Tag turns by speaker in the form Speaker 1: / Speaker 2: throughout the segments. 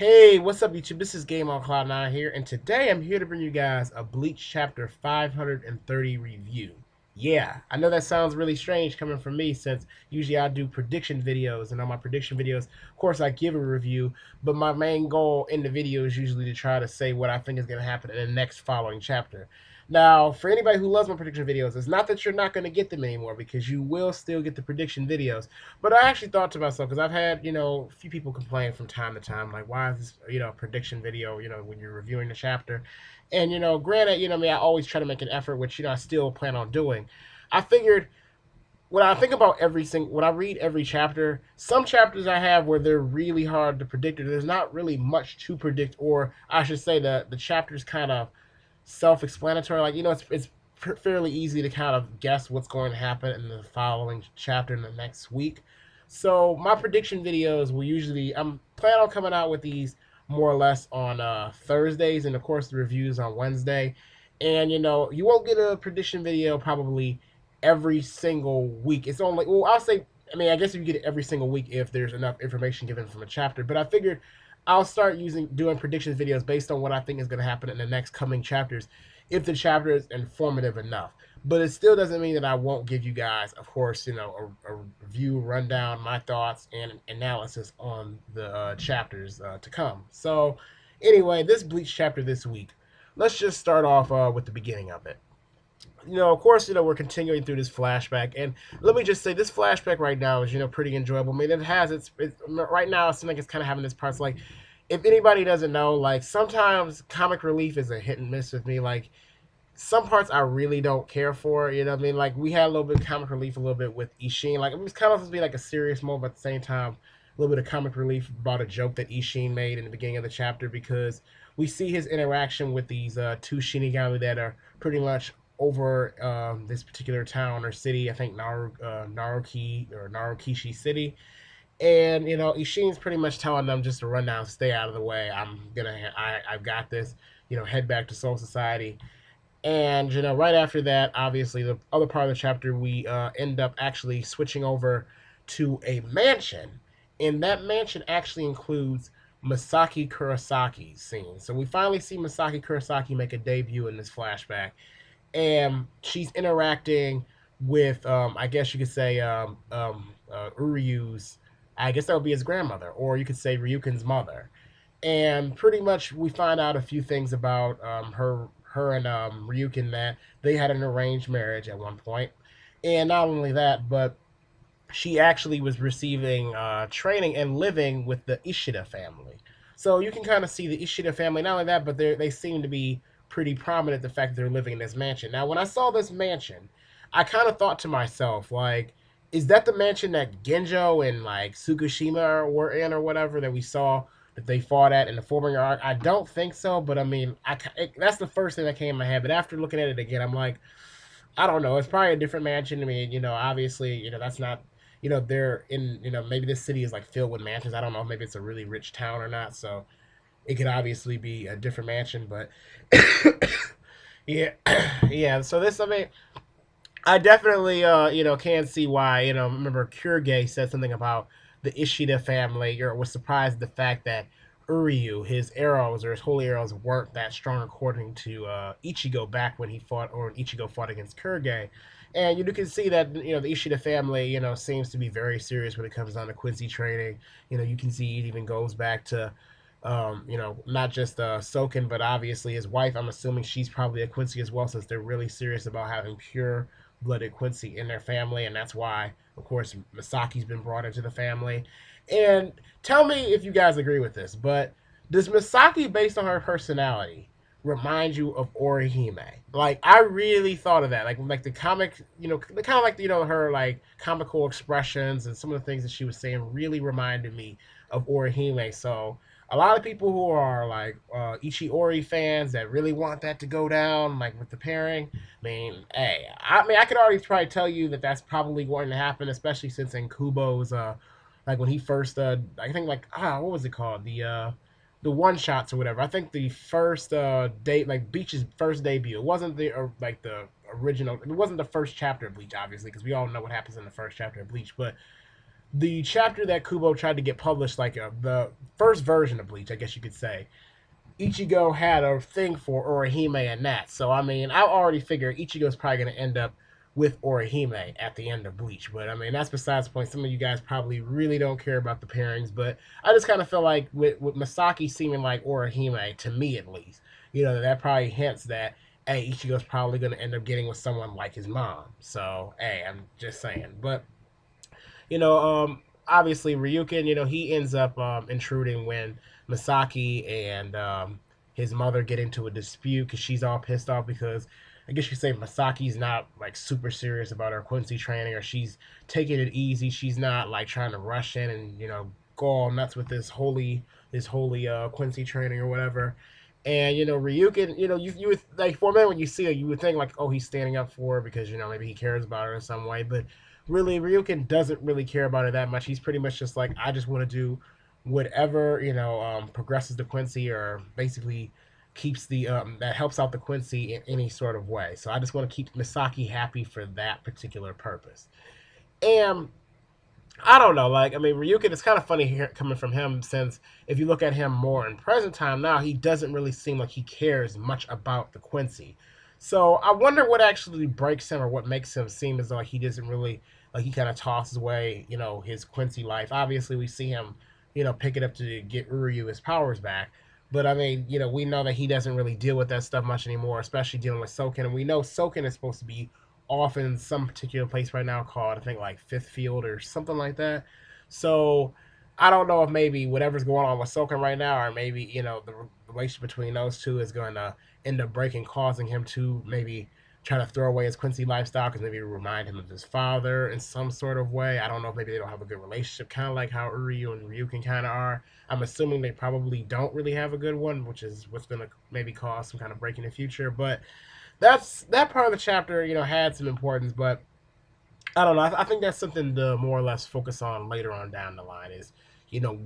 Speaker 1: Hey, what's up, YouTube? This is Game on Cloud 9 here, and today I'm here to bring you guys a Bleach Chapter 530 review. Yeah, I know that sounds really strange coming from me since usually I do prediction videos, and on my prediction videos, of course, I give a review, but my main goal in the video is usually to try to say what I think is going to happen in the next following chapter. Now, for anybody who loves my prediction videos, it's not that you're not going to get them anymore because you will still get the prediction videos. But I actually thought to myself, because I've had, a few people complain from time to time, like, why is this, prediction video, when you're reviewing the chapter? And, granted, me, I always try to make an effort, which, I still plan on doing. I figured when I think about when I read every chapter, some chapters I have where they're really hard to predict, or there's not really much to predict, or I should say the chapter's kind of self-explanatory. Like, it's fairly easy to kind of guess what's going to happen in the following chapter in the next week. So my prediction videos will usually, I'm planning on coming out with these more or less on Thursdays, and of course the reviews on Wednesday. And you won't get a prediction video probably every single week. It's only, well, I'll say, I mean, I guess you get it every single week if there's enough information given from a chapter. But I figured I'll start doing predictions videos based on what I think is going to happen in the next coming chapters, if the chapter is informative enough. But it still doesn't mean that I won't give you guys, of course, a review, rundown, my thoughts, and analysis on the chapters to come. So, anyway, this Bleach chapter this week, let's just start off with the beginning of it. Of course, we're continuing through this flashback, and let me just say, this flashback right now is, pretty enjoyable. I mean, it has it's right now. It seems like it's kind of having this parts like, if anybody doesn't know, like sometimes comic relief is a hit and miss with me. Like some parts I really don't care for. You know what I mean? Like we had a little bit of comic relief, a little bit with Ishin. Like it was kind of supposed to be like a serious moment, but at the same time, a little bit of comic relief about a joke that Ishin made in the beginning of the chapter, because we see his interaction with these two Shinigami that are pretty much over this particular town or city. I think Narukishi City. And Ishin's pretty much telling them just to run down, stay out of the way. I've got this. Head back to Soul Society. And right after that, obviously, the other part of the chapter, we end up actually switching over to a mansion, and that mansion actually includes Masaki Kurasaki's scene. So we finally see Masaki Kurosaki make a debut in this flashback, and she's interacting with, I guess you could say, Uryu's. I guess that would be his grandmother, or you could say Ryuken's mother. And pretty much we find out a few things about her and Ryuken, that they had an arranged marriage at one point. And not only that, but she actually was receiving training and living with the Ishida family. So you can kind of see the Ishida family. Not only that, but they seem to be pretty prominent, the fact that they're living in this mansion. Now, when I saw this mansion, I kind of thought to myself, like, is that the mansion that Genjo and like Tsukushima were in, or whatever, that we saw that they fought at in the Fullbringer arc? I don't think so, but I mean, that's the first thing that came in my head. But after looking at it again, I'm like, I don't know. It's probably a different mansion. I mean, obviously, that's not, they're in, maybe this city is like filled with mansions. I don't know. Maybe it's a really rich town or not. So it could obviously be a different mansion. But yeah, yeah. So this, I mean, I definitely, can see why. Remember Kurige said something about the Ishida family, or was surprised at the fact that Uryu, his arrows or his holy arrows, weren't that strong according to Ichigo back when he fought, or Ichigo fought against Kurige. And you can see that the Ishida family seems to be very serious when it comes down to Quincy training. You can see it even goes back to not just Soken, but obviously his wife. I'm assuming she's probably a Quincy as well, since they're really serious about having pure blooded Quincy in their family, and that's why, of course, Masaki's been brought into the family. And tell me if you guys agree with this, but does Masaki, based on her personality, remind you of Orihime? Like, I really thought of that. Like the comic, the kind of like her like comical expressions and some of the things that she was saying really reminded me of Orihime. So a lot of people who are like Ichiori fans that really want that to go down, like with the pairing. I mean, hey, I could already probably tell you that that's probably going to happen, especially since in Kubo's, like when he first, I think like what was it called, the one shots or whatever. I think the first date, like Bleach's first debut. It wasn't like the original. It wasn't the first chapter of Bleach, obviously, because we all know what happens in the first chapter of Bleach, but the chapter that Kubo tried to get published, like the first version of Bleach, I guess you could say, Ichigo had a thing for Orihime and Nat. So I mean, I already figured Ichigo's probably going to end up with Orihime at the end of Bleach. But I mean, that's besides the point. Some of you guys probably really don't care about the pairings, but I just kind of feel like with Masaki seeming like Orihime, to me at least, that probably hints that hey, Ichigo's probably going to end up getting with someone like his mom. So hey, I'm just saying. But obviously Ryukin, he ends up intruding when Masaki and his mother get into a dispute because she's all pissed off because I guess you could say Masaki's not like super serious about her Quincy training, or she's taking it easy. She's not like trying to rush in and go all nuts with this holy Quincy training or whatever. And Ryukin, you would like for a minute when you see it, you would think like, oh, he's standing up for her because maybe he cares about her in some way, but really Ryukin doesn't really care about it that much. He's pretty much just like, I just want to do whatever progresses the Quincy, or basically keeps the that helps out the Quincy in any sort of way. So I just want to keep Misaki happy for that particular purpose. And I don't know, like I mean, Ryukin. It's kind of funny here coming from him, since if you look at him more in present time now, he doesn't really seem like he cares much about the Quincy. So I wonder what actually breaks him, or what makes him seem as though like he doesn't really, like he kind of tosses away, his Quincy life. Obviously, we see him, pick it up to get Uryu his powers back. But I mean, we know that he doesn't really deal with that stuff much anymore, especially dealing with Soken. And we know Soken is supposed to be off in some particular place right now called, I think, like Fifth Field or something like that. So I don't know if maybe whatever's going on with Soken right now, or maybe the relationship between those two is going to end up breaking, causing him to maybe try to throw away his Quincy lifestyle because maybe remind him of his father in some sort of way. I don't know if maybe they don't have a good relationship, kind of like how Uryu and Ryukin kind of are. I'm assuming they probably don't really have a good one, which is what's going to maybe cause some kind of break in the future. But that part of the chapter, had some importance, but I don't know. I think that's something to more or less focus on later on down the line. Is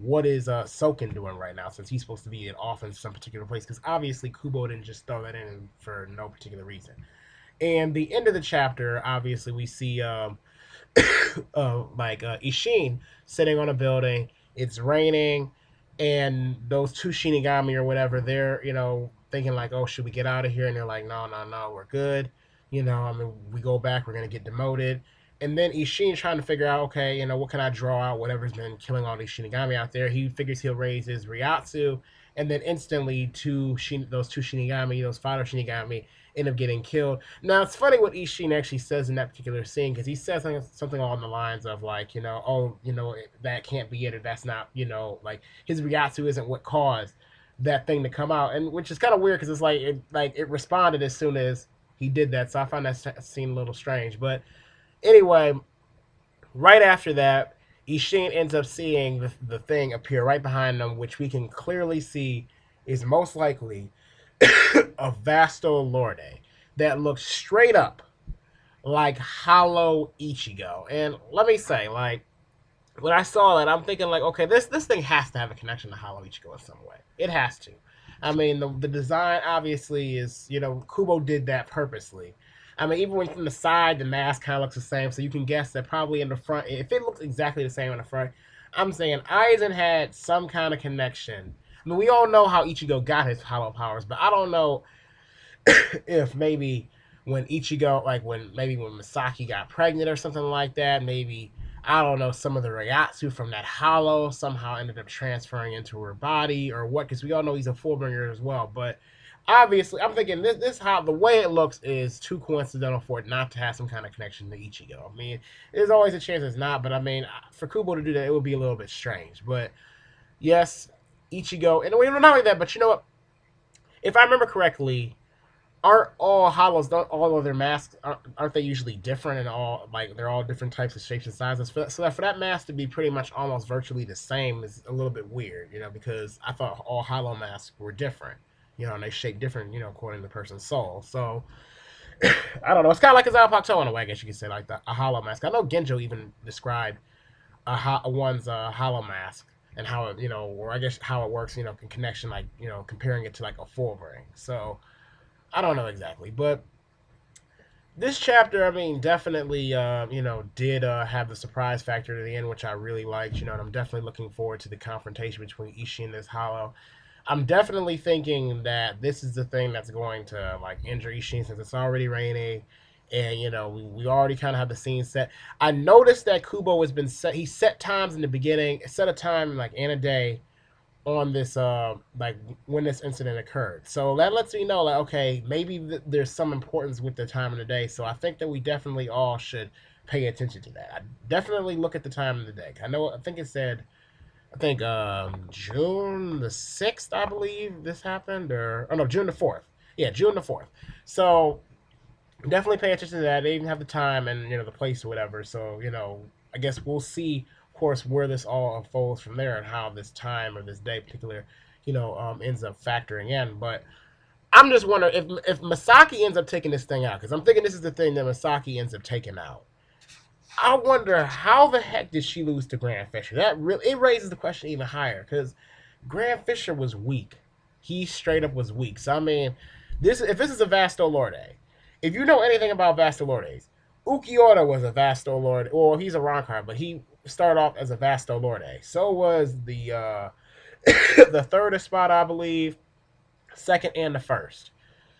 Speaker 1: what is Soken doing right now, since he's supposed to be off in some particular place? Because obviously Kubo didn't just throw that in for no particular reason. And the end of the chapter, obviously we see Ishin sitting on a building. It's raining, and those two Shinigami or whatever, they're thinking like, oh, should we get out of here? And they're like, no, no, no, we're good. I mean, we go back, we're gonna get demoted. And then Ishin trying to figure out, okay, what can I draw out? Whatever's been killing all these Shinigami out there. He figures he'll raise his Ryatsu, and then instantly those two Shinigami, those fighter Shinigami, end up getting killed. Now it's funny what Ishin actually says in that particular scene, because he says something along the lines of like, oh, that can't be it, or that's not, like his Ryatsu isn't what caused that thing to come out, and which is kind of weird because it's like it responded as soon as he did that. So I find that scene a little strange, but anyway, right after that, Ishin ends up seeing the thing appear right behind them, which we can clearly see is most likely a Vasto Lorde that looks straight up like Hollow Ichigo. And let me say, like, when I saw that, I'm thinking like, okay, this thing has to have a connection to Hollow Ichigo in some way. It has to. I mean, the design obviously is, Kubo did that purposely. I mean, even when from the side, the mask kind of looks the same, so you can guess that probably in the front, if it looks exactly the same in the front, I'm saying Aizen had some kind of connection. I mean, we all know how Ichigo got his hollow powers, but I don't know if maybe when Ichigo, like when Masaki got pregnant or something like that, maybe I don't know, some of the Ryatsu from that hollow somehow ended up transferring into her body or what? Because we all know he's a Fullbringer as well. But obviously, I'm thinking this how the way it looks is too coincidental for it not to have some kind of connection to Ichigo. I mean, there's always a chance it's not, but I mean, for Kubo to do that, it would be a little bit strange. But yes, Ichigo, and not only that, but you know what? If I remember correctly, aren't all hollows, don't all of their masks, aren't they usually different, and all like they're all different types of shapes and sizes? So that for that mask to be pretty much almost virtually the same is a little bit weird, because I thought all hollow masks were different, and they shape different, according to the person's soul. So I don't know. It's kind of like a Zapato in a way, I guess you could say, like a hollow mask. I know Genjo even described one's hollow mask and how it, or I guess how it works, in connection, like comparing it to like a full ring. So I don't know exactly, but This chapter, I mean, definitely, did have the surprise factor to the end, which I really liked. And I'm definitely looking forward to the confrontation between Ishii and this Hollow. I'm definitely thinking that this is the thing that's going to like injure Ishii since it's already raining, and we already kind of have the scene set. I noticed that Kubo has been set. He set times in the beginning, set a time like in a day on this like when this incident occurred. So that lets me know like okay, maybe there's some importance with the time of the day. So I think that we definitely all should pay attention to that. I definitely look at the time of the day. I think it said I think June the 6th, I believe this happened, or oh no, June the 4th. Yeah, June the 4th. So definitely pay attention to that. They even have the time and the place or whatever. So I guess we'll see, of course, where this all unfolds from there and how this time or this day particular, ends up factoring in. But I'm just wondering if Masaki ends up taking this thing out because I'm thinking this is the thing that Masaki ends up taking out. I wonder how the heck did she lose to Grand Fisher? That really it raises the question even higher because Grand Fisher was weak. He straight up was weak. So I mean, this if this is a Vasto Lorde, if you know anything about Vasto Lordes, Ukiura was a Vasto Lorde. Well, he's a Rancard, but he started off as a Vasto Lorde. So was the the third spot, I believe, second and the first.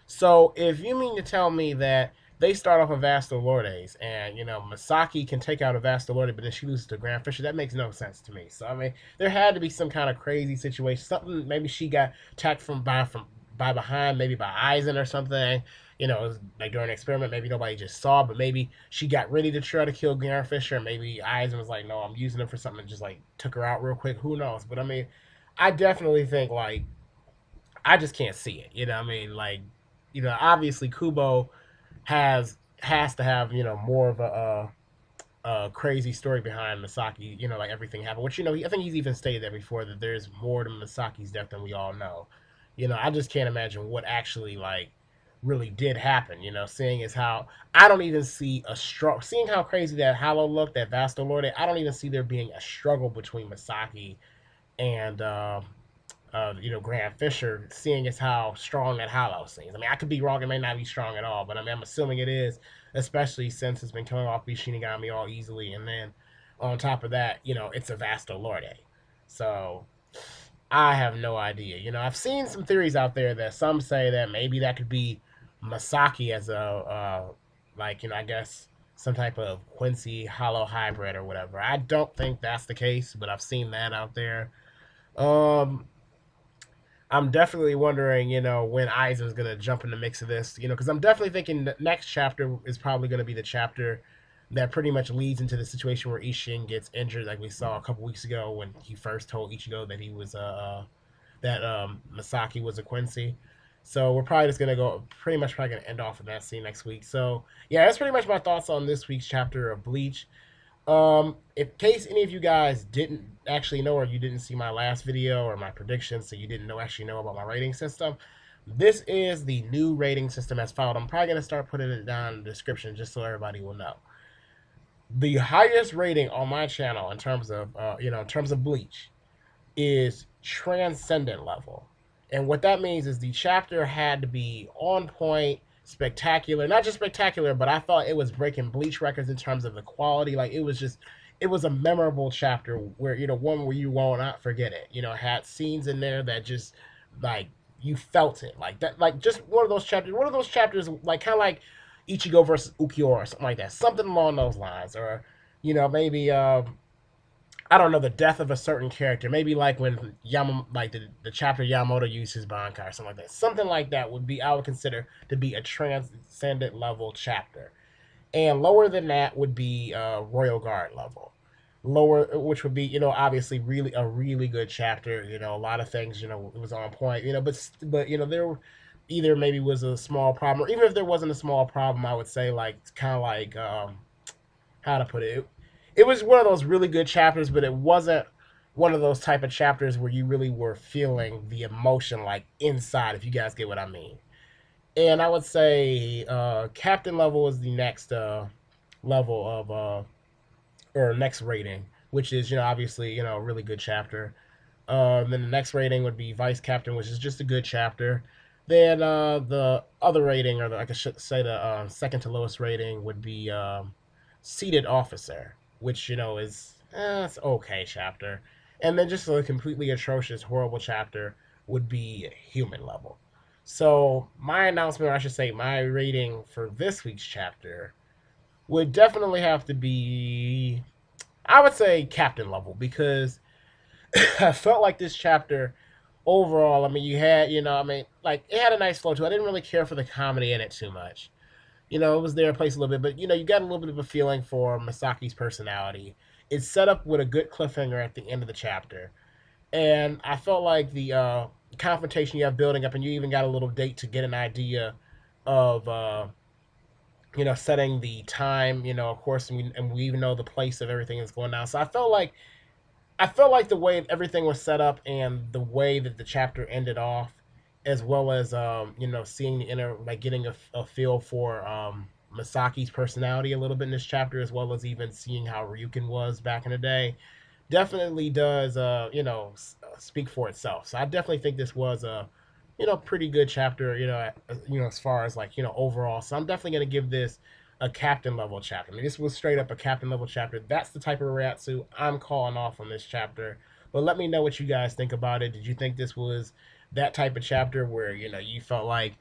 Speaker 1: So if you mean to tell me that they start off with Vasto Lordes and Masaki can take out a Vasto Lorde, but then she loses to Grand Fisher, that makes no sense to me. So I mean, there had to be some kind of crazy situation. Something maybe she got attacked from by behind, maybe by Aizen or something. Like during an experiment, maybe nobody just saw, but maybe she got ready to try to kill Grand Fisher. And maybe Aizen was like, "No, I'm using him for something," and just like took her out real quick. Who knows? But I mean, I definitely think like I just can't see it. I mean, like, obviously Kubo has to have more of a crazy story behind Masaki. Like everything happened. Which I think he's even stated that before that there's more to Masaki's death than we all know. I just can't imagine what actually like really did happen. Seeing as how I don't even see a struggle. Seeing how crazy that Hollow looked, that Vasto Lorde, I don't even see there being a struggle between Masaki and Grant Fisher, seeing as how strong that Hollow seems. I mean, I could be wrong; it may not be strong at all, but I mean, I'm assuming it is, especially since it's been killing off Shinigami all easily, and then on top of that, it's a Vasto Lorde. So I have no idea. I've seen some theories out there that some say that maybe that could be Masaki as a like I guess some type of Quincy Hollow hybrid or whatever. I don't think that's the case, but I've seen that out there. Um, I'm definitely wondering, when Aizen's gonna jump in the mix of this, because I'm definitely thinking the next chapter is probably gonna be the chapter that pretty much leads into the situation where Ishin gets injured, like we saw a couple weeks ago when he first told Ichigo that he was that Masaki was a Quincy. So we're probably just gonna go pretty much probably gonna end off in that scene next week. So yeah, that's pretty much my thoughts on this week's chapter of Bleach. In case any of you guys didn't actually know or you didn't see my last video or my predictions, so you didn't know about my rating system, this is the new rating system as filed. I'm probably gonna start putting it down in the description just so everybody will know. The highest rating on my channel in terms of in terms of Bleach is transcendent level. And what that means is the chapter had to be on point, spectacular. Not just spectacular, but I thought it was breaking Bleach records in terms of the quality. Like it was a memorable chapter where, one where you will not forget it. It had scenes in there that just like you felt it. Like that, like just one of those chapters like kind of like Ichigo versus Ukiyo or something like that. Something along those lines. Or, maybe I don't know, the death of a certain character. Maybe like when like the chapter Yamamoto used his Bankai or something like that. Something like that would be I would consider to be a transcendent level chapter. And lower than that would be Royal Guard level. Lower, which would be obviously really a really good chapter. A lot of things it was on point. But there either maybe was a small problem, or even if there wasn't a small problem, I would say like kind of like how to put it was one of those really good chapters, but it wasn't one of those type of chapters where you really were feeling the emotion like inside, if you guys get what I mean. And I would say captain level is the next level of or next rating, which is obviously a really good chapter. Then the next rating would be vice captain, which is just a good chapter. Then the other rating, or like I should say, the second to lowest rating would be seated officer, which is it's okay chapter. And then just a completely atrocious, horrible chapter would be human level. So my announcement, or I should say, my rating for this week's chapter would definitely have to be, I would say, captain level, because I felt like this chapter overall, I mean, you had, I mean, like it had a nice flow to it. I didn't really care for the comedy in it too much. It was there, place a little bit, but you got a little bit of a feeling for Masaki's personality. It's set up with a good cliffhanger at the end of the chapter, and I felt like the confrontation you have building up, and you even got a little date to get an idea of, setting the time. Of course, and we even know the place of everything is going down. So I felt like the way everything was set up and the way that the chapter ended off, as well as seeing the inner, like getting a feel for Masaki's personality a little bit in this chapter, as well as even seeing how Ryukin was back in the day, definitely does speak for itself. So I definitely think this was a pretty good chapter, as far as like overall. So I'm definitely going to give this a captain level chapter. I mean, this was straight up a captain level chapter. That's the type of Reiatsu I'm calling off on this chapter. But let me know what you guys think about it. Did you think this was that type of chapter where you felt like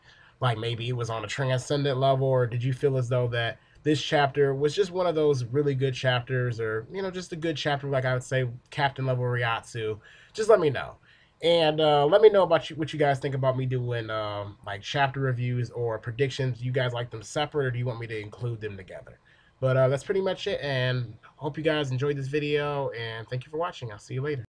Speaker 1: maybe it was on a transcendent level, or did you feel as though that this chapter was just one of those really good chapters, or just a good chapter, like I would say captain level Reiatsu? Just let me know. And let me know about what you guys think about me doing like chapter reviews or predictions. Do you guys like them separate, or do you want me to include them together? But that's pretty much it. And hope you guys enjoyed this video. And thank you for watching. I'll see you later.